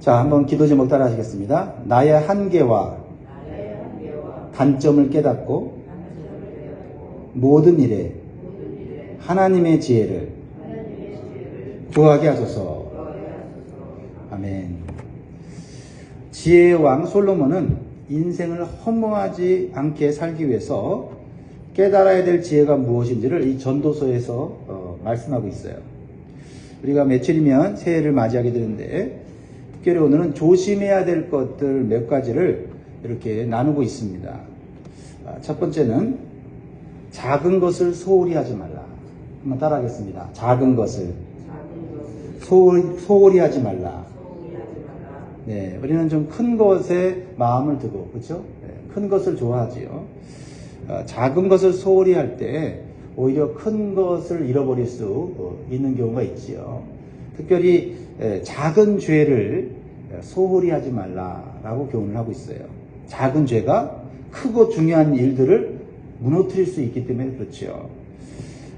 자, 한번 기도 제목 따라 하시겠습니다. 나의 한계와 단점을 깨닫고 모든 일에 하나님의 지혜를 구하게 하소서. 아멘. 지혜의 왕 솔로몬은 인생을 허무하지 않게 살기 위해서 깨달아야 될 지혜가 무엇인지를 이 전도서에서 말씀하고 있어요. 우리가 며칠이면 새해를 맞이하게 되는데 특별히 오늘은 조심해야 될 것들 몇 가지를 이렇게 나누고 있습니다. 첫 번째는 작은 것을 소홀히 하지 말라. 한번 따라하겠습니다. 작은 것을 소홀히 하지 말라. 네, 우리는 좀 큰 것에 마음을 두고, 그렇죠? 네, 큰 것을 좋아하지요. 작은 것을 소홀히 할 때 오히려 큰 것을 잃어버릴 수 있는 경우가 있지요. 특별히 작은 죄를 소홀히 하지 말라라고 교훈을 하고 있어요. 작은 죄가 크고 중요한 일들을 무너뜨릴 수 있기 때문에 그렇죠.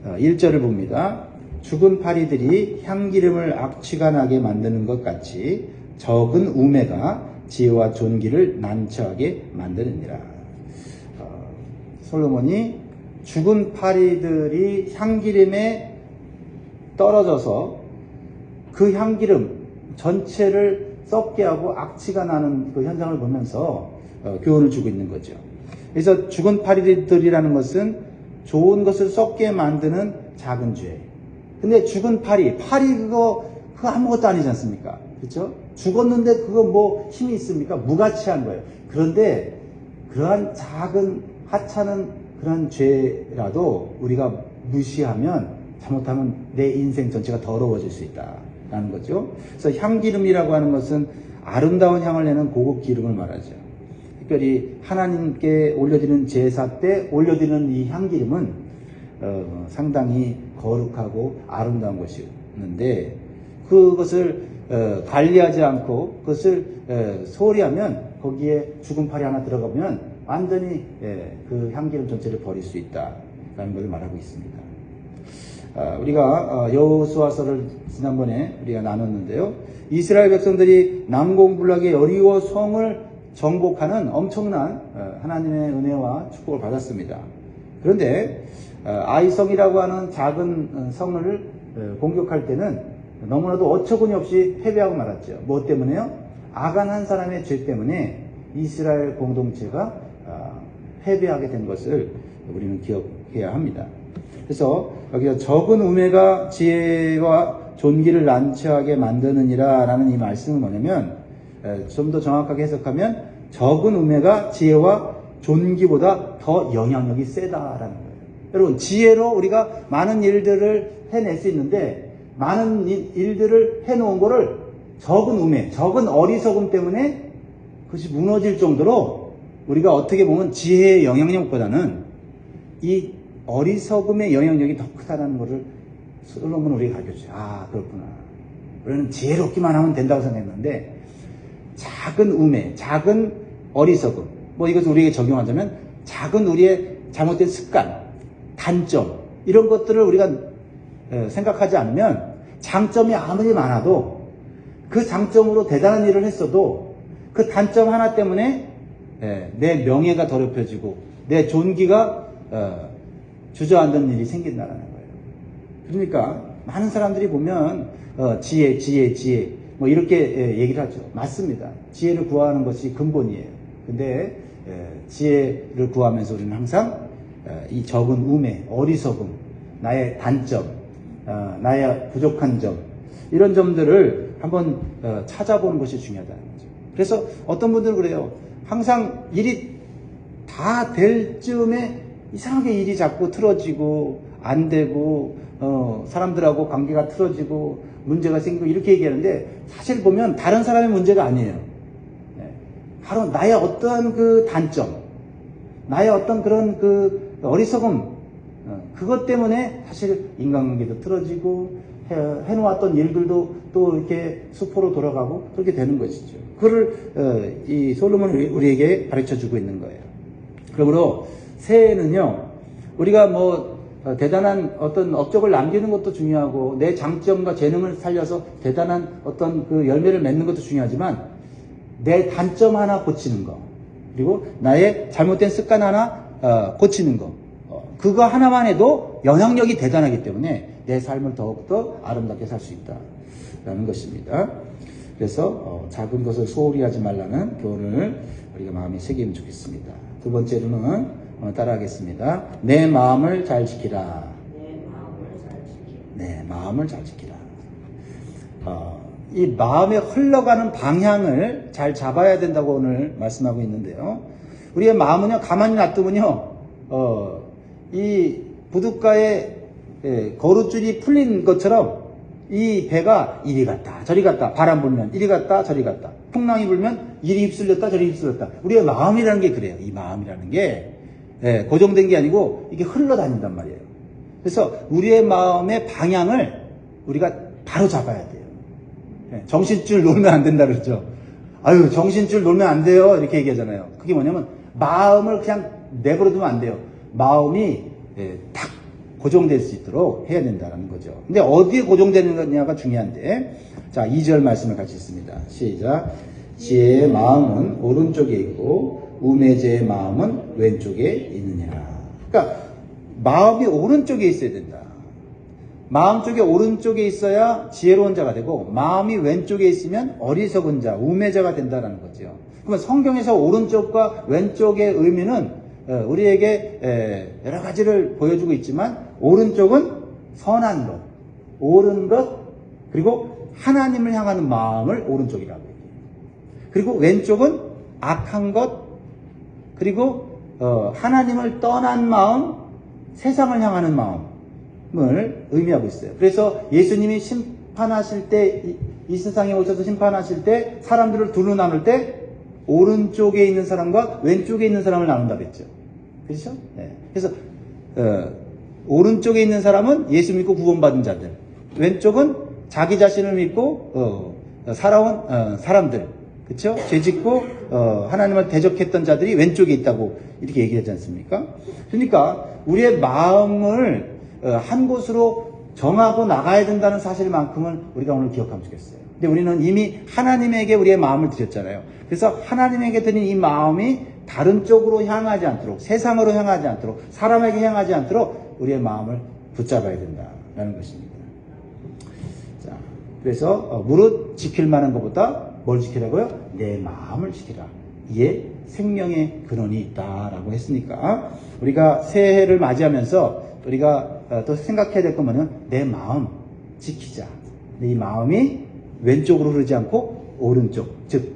1절을 봅니다. 죽은 파리들이 향기름을 악취가 나게 만드는 것 같이 적은 우매가 지혜와 존귀를 난처하게 만드느니라. 솔로몬이 죽은 파리들이 향기름에 떨어져서 그 향기름 전체를 썩게 하고 악취가 나는 그 현상을 보면서 교훈을 주고 있는 거죠. 그래서 죽은 파리들이라는 것은 좋은 것을 썩게 만드는 작은 죄. 근데 죽은 파리 그거 아무것도 아니지 않습니까? 그렇죠? 죽었는데 그거 뭐 힘이 있습니까? 무가치한 거예요. 그런데 그러한 작은 하찮은 그런 죄라도 우리가 무시하면 잘못하면 내 인생 전체가 더러워질 수 있다라는 거죠. 그래서 향기름이라고 하는 것은 아름다운 향을 내는 고급 기름을 말하죠. 특별히 하나님께 올려드리는 제사 때 올려드리는 이 향기름은 상당히 거룩하고 아름다운 것이었는데 그것을 관리하지 않고 그것을 소홀히 하면 거기에 죽은 팔이 하나 들어가면 완전히 그 향기름 전체를 버릴 수 있다라는 것을 말하고 있습니다. 우리가 여호수아서를 지난번에 우리가 나눴는데요. 이스라엘 백성들이 난공불락의 여리고 성을 정복하는 엄청난 하나님의 은혜와 축복을 받았습니다. 그런데 아이성이라고 하는 작은 성을 공격할 때는 너무나도 어처구니 없이 패배하고 말았죠. 뭐 때문에요? 아간 한 사람의 죄 때문에 이스라엘 공동체가 패배하게 된 것을 우리는 기억해야 합니다. 그래서 여기서 적은 우매가 지혜와 존귀를 난처하게 만드느니라 라는 이 말씀은 뭐냐면 좀 더 정확하게 해석하면 적은 우매가 지혜와 존귀보다 더 영향력이 세다라는 거예요. 여러분, 지혜로 우리가 많은 일들을 해낼 수 있는데 많은 일들을 해놓은 거를 적은 우매, 적은 어리석음 때문에 그것이 무너질 정도로 우리가 어떻게 보면 지혜의 영향력보다는 이 어리석음의 영향력이 더 크다는 것을 솔로몬은 우리에게 가르쳐줘요. 아, 그렇구나. 우리는 지혜롭기만 하면 된다고 생각했는데 작은 우매, 작은 어리석음, 뭐 이것을 우리에게 적용하자면 작은 우리의 잘못된 습관, 단점 이런 것들을 우리가 생각하지 않으면 장점이 아무리 많아도 그 장점으로 대단한 일을 했어도 그 단점 하나 때문에 내 명예가 더럽혀지고 내 존귀가 주저앉는 일이 생긴다는 거예요. 그러니까 많은 사람들이 보면 지혜 뭐 이렇게 얘기를 하죠. 맞습니다. 지혜를 구하는 것이 근본이에요. 근데 지혜를 구하면서 우리는 항상 이 적은 우매, 어리석음, 나의 단점, 나의 부족한 점 이런 점들을 한번 찾아보는 것이 중요하다는 거죠. 그래서 어떤 분들은 그래요. 항상 일이 다 될 즈음에 이상하게 일이 자꾸 틀어지고 안 되고 사람들하고 관계가 틀어지고 문제가 생기고 이렇게 얘기하는데 사실 보면 다른 사람의 문제가 아니에요. 바로 나의 어떠한 그 단점, 나의 어떤 그런 그 어리석음, 그것 때문에 사실 인간관계도 틀어지고 해놓았던 일들도 또 이렇게 수포로 돌아가고 그렇게 되는 것이죠. 그걸 이 솔로몬이 우리에게 가르쳐 주고 있는 거예요. 그러므로 새해는요, 우리가 뭐 대단한 어떤 업적을 남기는 것도 중요하고 내 장점과 재능을 살려서 대단한 어떤 그 열매를 맺는 것도 중요하지만 내 단점 하나 고치는 거 그리고 나의 잘못된 습관 하나 고치는 거 그거 하나만 해도 영향력이 대단하기 때문에 내 삶을 더욱더 아름답게 살 수 있다라는 것입니다. 그래서 작은 것을 소홀히 하지 말라는 교훈을 우리가 마음에 새기면 좋겠습니다. 두 번째로는 따라하겠습니다. 내 마음을 잘 지키라. 내 마음을 잘 지키라. 이 마음에 흘러가는 방향을 잘 잡아야 된다고 오늘 말씀하고 있는데요. 우리의 마음은요, 가만히 놔두면요, 이 부둣가에 거룻줄이 풀린 것처럼 이 배가 이리 갔다 저리 갔다 바람 불면 이리 갔다 저리 갔다 풍랑이 불면 이리 휩쓸렸다 저리 휩쓸렸다. 우리의 마음이라는 게 그래요. 이 마음이라는 게 고정된 게 아니고 이게 흘러다닌단 말이에요. 그래서 우리의 마음의 방향을 우리가 바로 잡아야 돼요. 정신줄 놓으면 안 된다 그러죠. 아유 정신줄 놓으면 안 돼요 이렇게 얘기하잖아요. 그게 뭐냐면 마음을 그냥 내버려 두면 안 돼요. 마음이 딱 고정될 수 있도록 해야 된다는 거죠. 근데 어디에 고정되는 거냐가 중요한데, 자, 2절 말씀을 같이 읽습니다. 시작. 지혜의 마음은 오른쪽에 있고 우매자의 마음은 왼쪽에 있느니라. 그러니까 마음이 오른쪽에 있어야 된다. 마음 쪽에 오른쪽에 있어야 지혜로운 자가 되고 마음이 왼쪽에 있으면 어리석은 자, 우매자가 된다는 거죠. 그러면 성경에서 오른쪽과 왼쪽의 의미는 우리에게 여러 가지를 보여주고 있지만 오른쪽은 선한 것, 옳은 것, 그리고 하나님을 향하는 마음을 오른쪽이라고 해요. 그리고 왼쪽은 악한 것, 그리고 하나님을 떠난 마음, 세상을 향하는 마음을 의미하고 있어요. 그래서 예수님이 심판하실 때, 이 세상에 오셔서 심판하실 때 사람들을 둘로 나눌 때 오른쪽에 있는 사람과 왼쪽에 있는 사람을 나눈다고 했죠. 그렇죠? 네. 그래서 오른쪽에 있는 사람은 예수 믿고 구원받은 자들, 왼쪽은 자기 자신을 믿고 살아온 사람들, 그렇죠? 죄짓고 하나님을 대적했던 자들이 왼쪽에 있다고 이렇게 얘기하지 않습니까? 그러니까 우리의 마음을 한 곳으로 정하고 나가야 된다는 사실만큼은 우리가 오늘 기억하면 좋겠어요. 근데 우리는 이미 하나님에게 우리의 마음을 드렸잖아요. 그래서 하나님에게 드린 이 마음이 다른 쪽으로 향하지 않도록, 세상으로 향하지 않도록, 사람에게 향하지 않도록 우리의 마음을 붙잡아야 된다라는 것입니다. 자, 그래서 무릇 지킬 만한 것보다 뭘 지키라고요? 내 마음을 지키라. 이에 생명의 근원이 있다라고 했으니까 우리가 새해를 맞이하면서 우리가 또 생각해야 될 거면은 내 마음 지키자. 이 마음이 왼쪽으로 흐르지 않고 오른쪽, 즉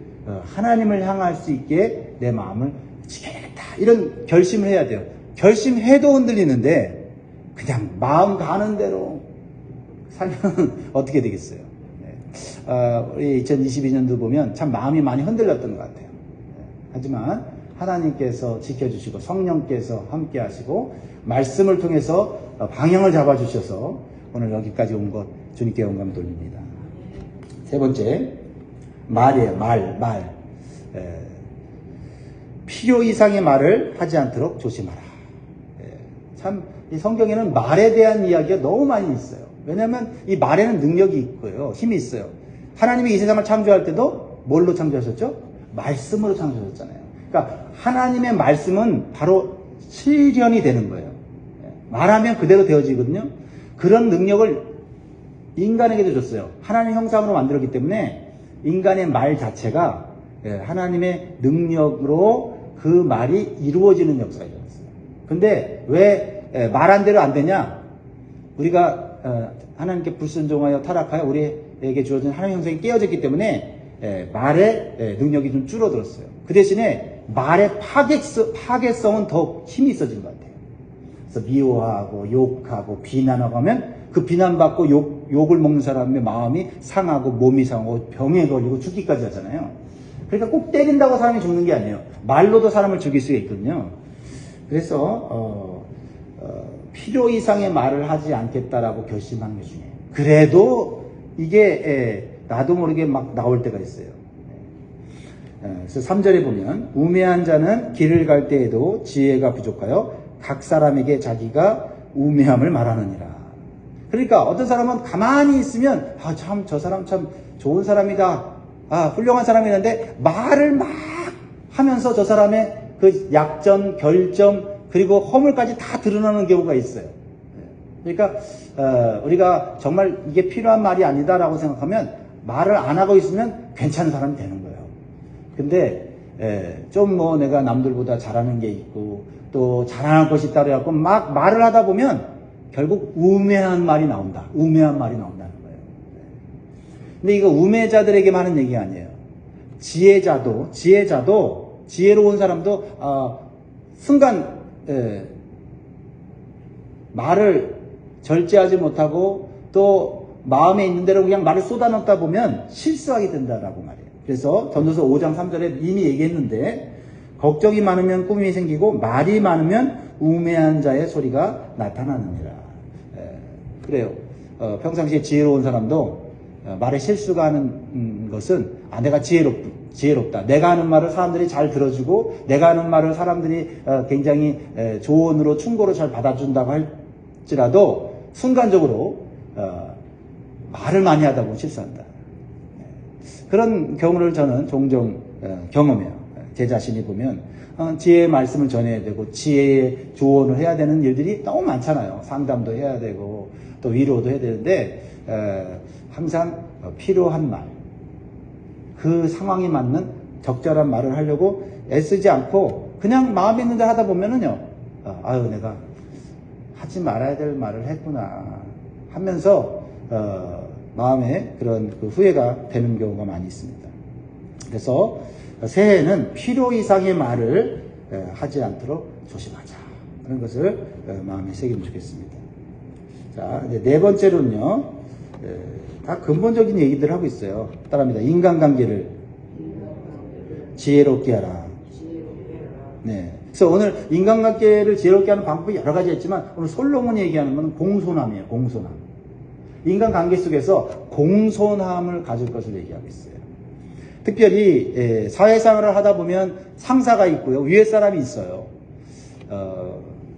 하나님을 향할 수 있게 내 마음을 지켜야겠다. 이런 결심을 해야 돼요. 결심해도 흔들리는데 그냥 마음 가는 대로 살면 어떻게 되겠어요? 우리 2022년도 보면 참 마음이 많이 흔들렸던 것 같아요. 하지만 하나님께서 지켜주시고 성령께서 함께 하시고 말씀을 통해서 방향을 잡아주셔서 오늘 여기까지 온 것 주님께 영광 돌립니다. 세 번째, 말이에요. 말. 필요 이상의 말을 하지 않도록 조심하라. 참, 이 성경에는 말에 대한 이야기가 너무 많이 있어요. 왜냐하면 이 말에는 능력이 있고요. 힘이 있어요. 하나님이 이 세상을 창조할 때도 뭘로 창조하셨죠? 말씀으로 창조하셨잖아요. 그러니까 하나님의 말씀은 바로 실현이 되는 거예요. 말하면 그대로 되어지거든요. 그런 능력을 인간에게도 줬어요. 하나님 형상으로 만들었기 때문에 인간의 말 자체가 하나님의 능력으로 그 말이 이루어지는 역사가 일어났어요. 근데 왜 말한 대로 안 되냐? 우리가 하나님께 불순종하여 타락하여 우리에게 주어진 하나님 형상이 깨어졌기 때문에 말의 능력이 좀 줄어들었어요. 그 대신에 말의 파괴성은 더 힘이 있어진 것 같아요. 그래서 미워하고 욕하고 비난하고 하면 그 비난받고 욕을 먹는 사람의 마음이 상하고 몸이 상하고 병에 걸리고 죽기까지 하잖아요. 그러니까 꼭 때린다고 사람이 죽는 게 아니에요. 말로도 사람을 죽일 수가 있거든요. 그래서 필요 이상의 말을 하지 않겠다라고 결심하는 게 중요해요. 그래도 이게 나도 모르게 막 나올 때가 있어요. 그래서 3절에 보면 우매한 자는 길을 갈 때에도 지혜가 부족하여 각 사람에게 자기가 우매함을 말하느니라. 그러니까 어떤 사람은 가만히 있으면 참 저 사람 참 좋은 사람이다, 훌륭한 사람이는데 말을 막 하면서 저 사람의 그 약점, 결점, 그리고 허물까지 다 드러나는 경우가 있어요. 그러니까 우리가 정말 이게 필요한 말이 아니다라고 생각하면 말을 안 하고 있으면 괜찮은 사람이 되는 거예요. 근데 좀 뭐 내가 남들보다 잘하는 게 있고 또 자랑할 것이 있다 그래갖고 막 말을 하다 보면 결국 우매한 말이 나온다. 우매한 말이 나온다는 거예요. 근데 이거 우매자들에게 하는 얘기가 아니에요. 지혜자도 지혜로운 사람도 순간 말을 절제하지 못하고 또 마음에 있는 대로 그냥 말을 쏟아넣다 보면 실수하게 된다라고 말해요. 그래서 전도서 5장 3절에 이미 얘기했는데 걱정이 많으면 꿈이 생기고 말이 많으면 우매한 자의 소리가 나타나느니라. 그래요. 평상시에 지혜로운 사람도 말에 실수가 하는 것은 내가 지혜롭다. 내가 하는 말을 사람들이 잘 들어주고 내가 하는 말을 사람들이 굉장히 조언으로 충고로 잘 받아준다고 할지라도 순간적으로 말을 많이 하다 보면 실수한다. 그런 경우를 저는 종종 경험해요. 제 자신이 보면 지혜의 말씀을 전해야 되고 지혜의 조언을 해야 되는 일들이 너무 많잖아요. 상담도 해야 되고 또 위로도 해야 되는데 항상 필요한 말, 그 상황에 맞는 적절한 말을 하려고 애쓰지 않고 그냥 마음에 있는 대로 하다 보면은요, 내가 하지 말아야 될 말을 했구나 하면서 마음에 그런 그 후회가 되는 경우가 많이 있습니다. 그래서 새해에는 필요 이상의 말을 하지 않도록 조심하자. 그런 것을 마음에 새기면 좋겠습니다. 자, 이제 네 번째로는요, 다 근본적인 얘기들을 하고 있어요. 따라합니다. 인간관계를 지혜롭게 하라. 네. 그래서 오늘 인간관계를 지혜롭게 하는 방법이 여러 가지 있지만 오늘 솔로몬이 얘기하는 건 공손함이에요. 공손함. 인간관계 속에서 공손함을 가질 것을 얘기하고 있어요. 특별히 사회생활을 하다 보면 상사가 있고요. 위에 사람이 있어요.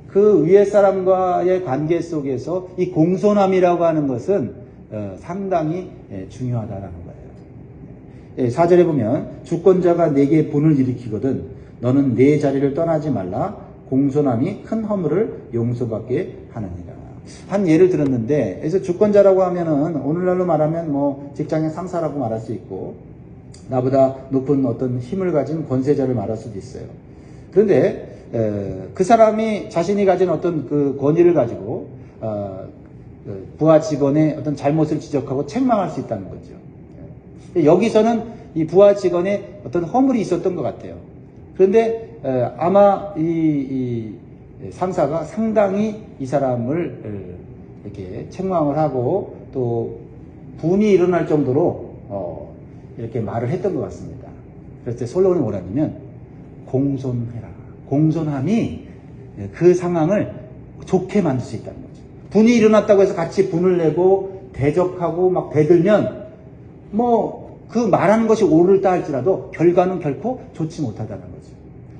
그 위에 사람과의 관계 속에서 이 공손함이라고 하는 것은 상당히 중요하다라는 거예요. 4절에 보면 주권자가 내게 분을 일으키거든 너는 내 자리를 떠나지 말라. 공손함이 큰 허물을 용서받게 하느니라. 한 예를 들었는데, 그래서 주권자라고 하면은 오늘날로 말하면 뭐 직장의 상사라고 말할 수 있고 나보다 높은 어떤 힘을 가진 권세자를 말할 수도 있어요. 그런데 그 사람이 자신이 가진 어떤 그 권위를 가지고 부하 직원의 어떤 잘못을 지적하고 책망할 수 있다는 거죠. 여기서는 이 부하 직원의 어떤 허물이 있었던 것 같아요. 그런데 아마 이 상사가 상당히 이 사람을 이렇게 책망을 하고 또 분이 일어날 정도로 이렇게 말을 했던 것 같습니다. 그래서 솔로몬이 뭐라냐면 공손해라. 공손함이 그 상황을 좋게 만들 수 있다는 거죠. 분이 일어났다고 해서 같이 분을 내고 대적하고 막 대들면 뭐 그 말하는 것이 옳을다 할지라도 결과는 결코 좋지 못하다는 거죠.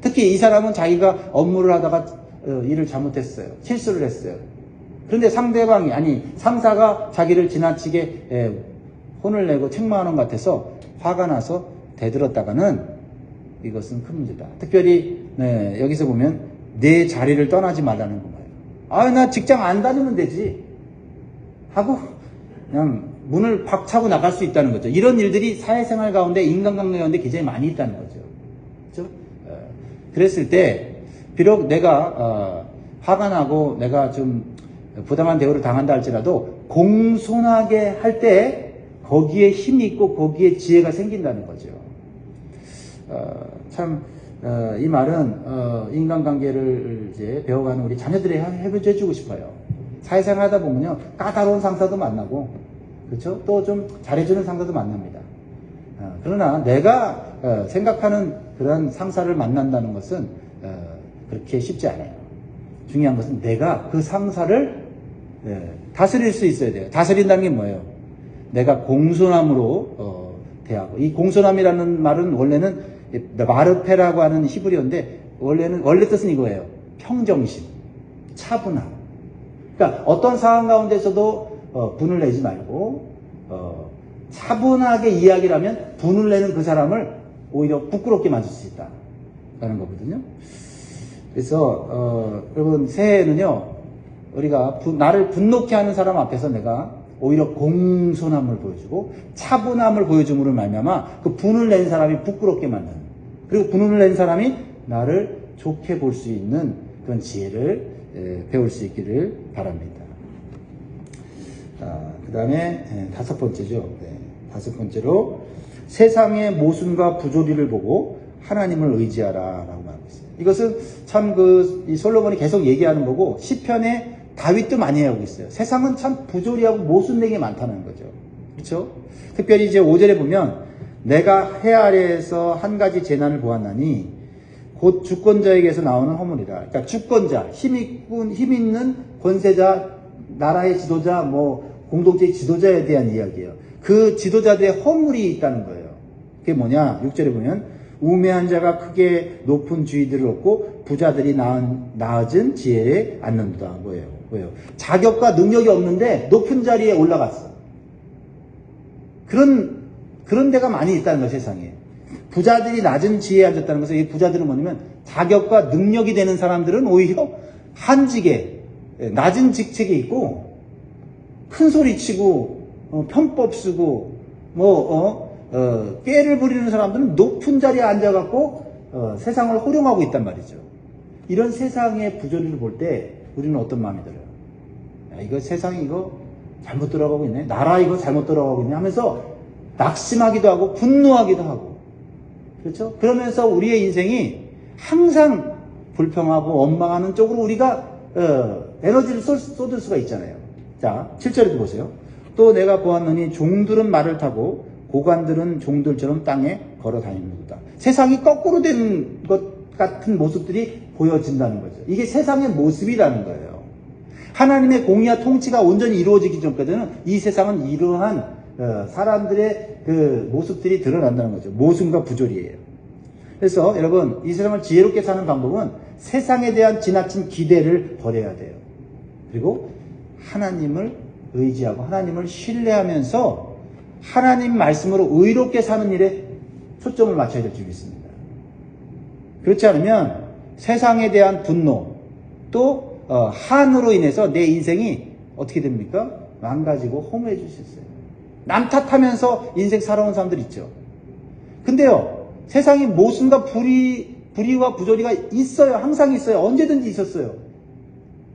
특히 이 사람은 자기가 업무를 하다가 일을 잘못했어요. 실수를 했어요. 그런데 상대방이 상사가 자기를 지나치게 혼을 내고 책망하는 것 같아서 화가 나서 대들었다가는 이것은 큰 문제다. 특별히 여기서 보면 내 자리를 떠나지 말라는 거예요. 나 직장 안 다니면 되지 하고 그냥 문을 팍 차고 나갈 수 있다는 거죠. 이런 일들이 사회생활 가운데 인간관계 가운데 굉장히 많이 있다는 거죠. 그렇죠? 그랬을 때 비록 내가 화가 나고 내가 좀 부당한 대우를 당한다 할지라도 공손하게 할 때 거기에 힘이 있고 거기에 지혜가 생긴다는 거죠. 이 말은 인간관계를 이제 배워가는 우리 자녀들이 해주고 싶어요. 사회생활 하다 보면요 까다로운 상사도 만나고 그렇죠? 또 좀 잘해주는 상사도 만납니다. 그러나 내가 생각하는 그런 상사를 만난다는 것은 그렇게 쉽지 않아요. 중요한 것은 내가 그 상사를 다스릴 수 있어야 돼요. 다스린다는 게 뭐예요? 내가 공손함으로 대하고, 이 공손함이라는 말은 원래는 마르페라고 하는 히브리어인데 원래 뜻은 이거예요. 평정심, 차분함. 그러니까 어떤 상황 가운데서도 분을 내지 말고 차분하게 이야기를 하면 분을 내는 그 사람을 오히려 부끄럽게 만들 수 있다라는 거거든요. 그래서 여러분 새해에는요 우리가 나를 분노케 하는 사람 앞에서 내가 오히려 공손함을 보여주고 차분함을 보여줌으로 말미암아 그 분을 낸 사람이 부끄럽게 만드는, 그리고 분을 낸 사람이 나를 좋게 볼 수 있는 그런 지혜를 배울 수 있기를 바랍니다. 그 다음에 다섯 번째죠. 다섯 번째로 세상의 모순과 부조리를 보고 하나님을 의지하라 라고 말하고 있어요. 이것은 참 이 솔로몬이 계속 얘기하는 거고 시편에 다윗도 많이 하고 있어요. 세상은 참 부조리하고 모순된 게 많다는 거죠. 그렇죠? 특별히 이제 5절에 보면 내가 해 아래에서 한 가지 재난을 보았나니 곧 주권자에게서 나오는 허물이라. 그러니까 주권자, 힘 있는 권세자, 나라의 지도자, 공동체의 지도자에 대한 이야기예요. 그 지도자들의 허물이 있다는 거예요. 그게 뭐냐? 6절에 보면 우매한 자가 크게 높은 주의들을 얻고 부자들이 나아진 지혜에 앉는다. 뭐예요? 자격과 능력이 없는데 높은 자리에 올라갔어. 그런 데가 많이 있다는 거예요, 세상에. 부자들이 낮은 지혜에 앉았다는 것은 이 부자들은 뭐냐면 자격과 능력이 되는 사람들은 오히려 한직에 낮은 직책에 있고 큰 소리 치고 편법 쓰고 꾀를 부리는 사람들은 높은 자리에 앉아갖고 세상을 호령하고 있단 말이죠. 이런 세상의 부조리를 볼 때 우리는 어떤 마음이 들어요? 야, 이거 세상이 이거 잘못 돌아가고 있네. 나라 이거 잘못 돌아가고 있네 하면서 낙심하기도 하고 분노하기도 하고, 그렇죠? 그러면서 우리의 인생이 항상 불평하고 원망하는 쪽으로 우리가 에너지를 쏟을 수가 있잖아요. 자, 7절에도 보세요. 또 내가 보았느니 종들은 말을 타고 고관들은 종들처럼 땅에 걸어 다니는구나. 세상이 거꾸로 된 것 같은 모습들이 보여진다는 거죠. 이게 세상의 모습이라는 거예요. 하나님의 공의와 통치가 온전히 이루어지기 전까지는 이 세상은 이러한 사람들의 그 모습들이 드러난다는 거죠. 모순과 부조리예요. 그래서 여러분 이 세상을 지혜롭게 사는 방법은 세상에 대한 지나친 기대를 버려야 돼요. 그리고 하나님을 의지하고 하나님을 신뢰하면서 하나님 말씀으로 의롭게 사는 일에 초점을 맞춰야 될 줄 믿습니다. 그렇지 않으면 세상에 대한 분노 또 한으로 인해서 내 인생이 어떻게 됩니까? 망가지고 허무해질 수 있어요. 남 탓하면서 인생 살아온 사람들 있죠. 근데요, 세상에 모순과 불의와 부조리가 있어요. 항상 있어요. 언제든지 있었어요.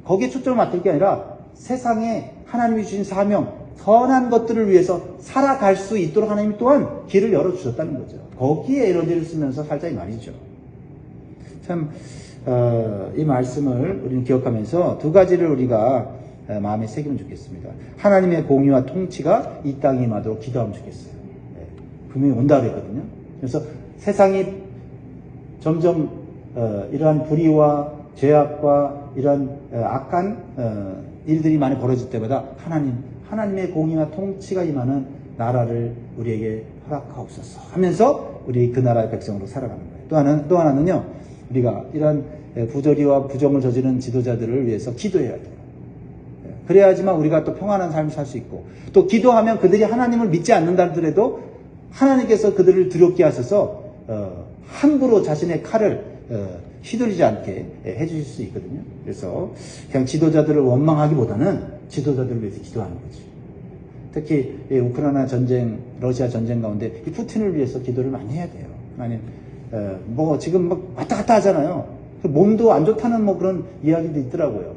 거기에 초점을 맞출 게 아니라 세상에 하나님이 주신 사명, 선한 것들을 위해서 살아갈 수 있도록 하나님이 또한 길을 열어주셨다는 거죠. 거기에 에너지를 쓰면서 살자 이 말이죠. 참 이 말씀을 우리는 기억하면서 두 가지를 우리가 마음에 새기면 좋겠습니다. 하나님의 공의와 통치가 이 땅에 임하도록 기도하면 좋겠어요. 분명히 온다 그랬거든요. 그래서 세상이 점점 이러한 불의와 죄악과 이런 악한 일들이 많이 벌어질 때마다 하나님의 공의와 통치가 임하는 나라를 우리에게 허락하옵소서 하면서 우리 그 나라의 백성으로 살아가는 거예요. 또 하나는요, 우리가 이런 부조리와 부정을 저지르는 지도자들을 위해서 기도해야 돼요. 그래야지만 우리가 또 평안한 삶을 살 수 있고, 또 기도하면 그들이 하나님을 믿지 않는다 하더라도 하나님께서 그들을 두렵게 하셔서 함부로 자신의 칼을 휘둘리지 않게 해주실 수 있거든요. 그래서 그냥 지도자들을 원망하기보다는 지도자들을 위해서 기도하는 거죠. 특히 우크라이나 전쟁, 러시아 전쟁 가운데 이 푸틴을 위해서 기도를 많이 해야 돼요. 하나님, 지금 막 왔다 갔다 하잖아요. 몸도 안 좋다는 그런 이야기도 있더라고요.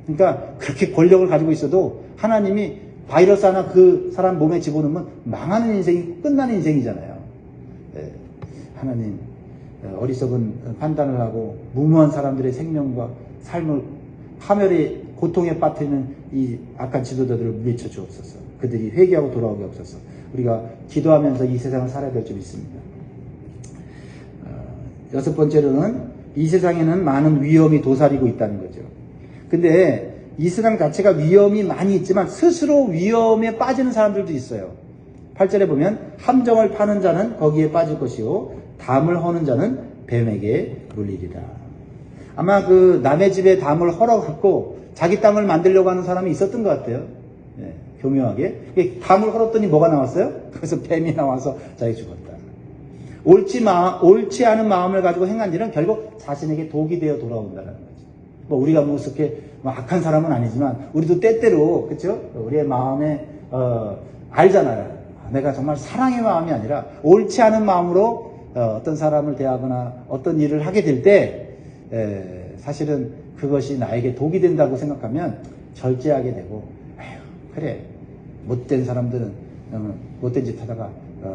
그러니까 그렇게 권력을 가지고 있어도 하나님이 바이러스 하나 그 사람 몸에 집어넣으면 망하는 인생이 끝나는 인생이잖아요. 하나님, 어리석은 판단을 하고 무모한 사람들의 생명과 삶을 파멸의 고통에 빠뜨리는 이 악한 지도자들을 물리쳐 주옵소서. 그들이 회개하고 돌아오게 하옵소서. 우리가 기도하면서 이 세상을 살아야 될 줄 믿습니다. 여섯 번째로는 이 세상에는 많은 위험이 도사리고 있다는 거죠. 근데 이 세상 자체가 위험이 많이 있지만 스스로 위험에 빠지는 사람들도 있어요. 8절에 보면 함정을 파는 자는 거기에 빠질 것이요 담을 허는 자는 뱀에게 물리리라. 아마 그 남의 집에 담을 헐어갖고 자기 땅을 만들려고 하는 사람이 있었던 것 같아요. 예, 교묘하게. 담을 헐었더니 뭐가 나왔어요? 그래서 뱀이 나와서 자기 죽었다. 옳지 않은 마음을 가지고 행한 일은 결국 자신에게 독이 되어 돌아온다는 거죠. 뭐 우리가 뭐 그렇게 악한 사람은 아니지만 우리도 때때로 그렇죠? 우리의 마음에 알잖아요. 내가 정말 사랑의 마음이 아니라 옳지 않은 마음으로 어떤 사람을 대하거나 어떤 일을 하게 될 때 사실은 그것이 나에게 독이 된다고 생각하면 절제하게 되고 아휴 그래 못된 사람들은 못된 짓 하다가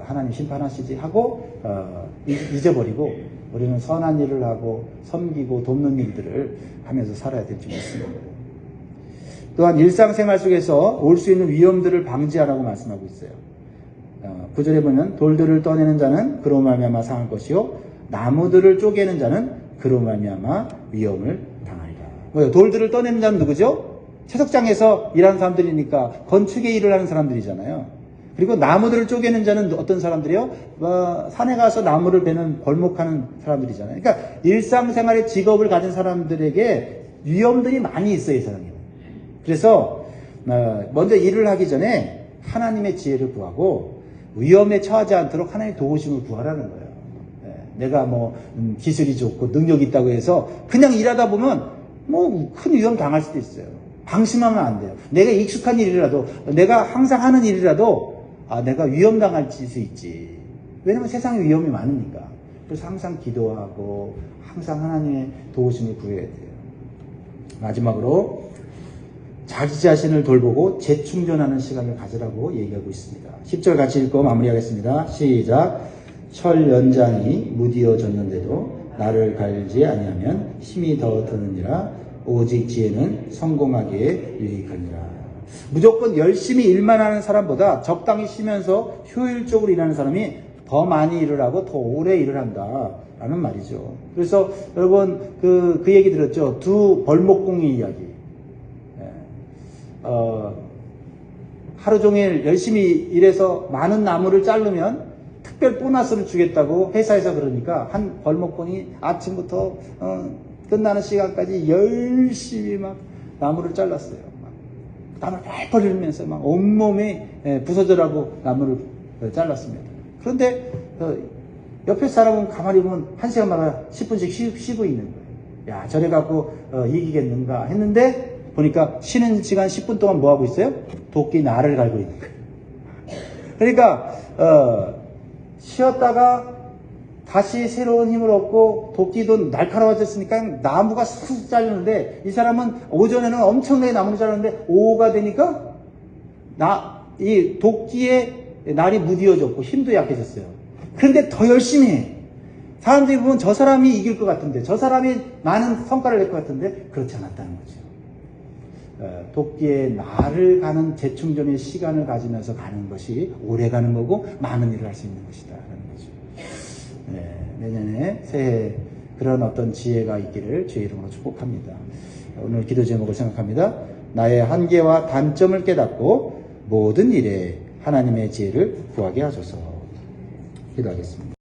하나님 심판하시지 하고 잊어버리고 우리는 선한 일을 하고 섬기고 돕는 일들을 하면서 살아야 될 줄 믿습니다. 또한 일상생활 속에서 올 수 있는 위험들을 방지하라고 말씀하고 있어요. 9절에 보면 돌들을 떠내는 자는 그로 말미암아 상할 것이요 나무들을 쪼개는 자는 그로 말미암아 위험을 당하리라. 뭐요? 돌들을 떠내는 자는 누구죠? 채석장에서 일하는 사람들이니까 건축의 일을 하는 사람들이잖아요. 그리고 나무들을 쪼개는 자는 어떤 사람들이요? 산에 가서 나무를 베는 벌목하는 사람들이잖아요. 그러니까 일상생활의 직업을 가진 사람들에게 위험들이 많이 있어요, 이 세상에. 그래서 먼저 일을 하기 전에 하나님의 지혜를 구하고 위험에 처하지 않도록 하나님의 도우심을 구하라는 거예요. 내가 뭐 기술이 좋고 능력이 있다고 해서 그냥 일하다 보면 뭐 큰 위험 당할 수도 있어요. 방심하면 안 돼요. 내가 익숙한 일이라도 내가 항상 하는 일이라도 내가 위험 당할 수 있지. 왜냐면 세상에 위험이 많으니까. 그래서 항상 기도하고 항상 하나님의 도우심을 구해야 돼요. 마지막으로 자기 자신을 돌보고 재충전하는 시간을 가지라고 얘기하고 있습니다. 10절 같이 읽고 마무리하겠습니다. 시작. 철 연장이 무디어졌는데도 나를 갈지 아니하면 힘이 더 드느니라. 오직 지혜는 성공하기에 유익하니라. 무조건 열심히 일만 하는 사람보다 적당히 쉬면서 효율적으로 일하는 사람이 더 많이 일을 하고 더 오래 일을 한다라는 말이죠. 그래서 여러분 그 얘기 들었죠. 두 벌목공의 이야기. 하루 종일 열심히 일해서 많은 나무를 자르면 특별 보너스를 주겠다고 회사에서 그러니까 한 벌목공이 아침부터 끝나는 시간까지 열심히 막 나무를 잘랐어요. 땀을 펄펄 흘리면서 막 온몸이 부서져라고 나무를 잘랐습니다. 그런데 옆에 사람은 가만히 보면 한 시간마다 10분씩 쉬고 있는 거예요. 야, 저래 갖고 이기겠는가 했는데 보니까 쉬는 시간 10분 동안 뭐 하고 있어요? 도끼 날을 갈고 있는 거예요. 그러니까 쉬었다가 다시 새로운 힘을 얻고 도끼도 날카로워졌으니까 나무가 쑥 잘리는데 이 사람은 오전에는 엄청나게 나무를 자르는데 오후가 되니까 이 도끼의 날이 무디어졌고 힘도 약해졌어요. 그런데 더 열심히 해. 사람들이 보면 저 사람이 이길 것 같은데 저 사람이 많은 성과를 낼 것 같은데 그렇지 않았다는 거죠. 도끼의 날을 가는 재충전의 시간을 가지면서 가는 것이 오래 가는 거고 많은 일을 할 수 있는 것이다 라는 거죠. 내년에 새해 그런 어떤 지혜가 있기를 주의 이름으로 축복합니다. 오늘 기도 제목을 생각합니다. 나의 한계와 단점을 깨닫고 모든 일에 하나님의 지혜를 구하게 하소서. 기도하겠습니다.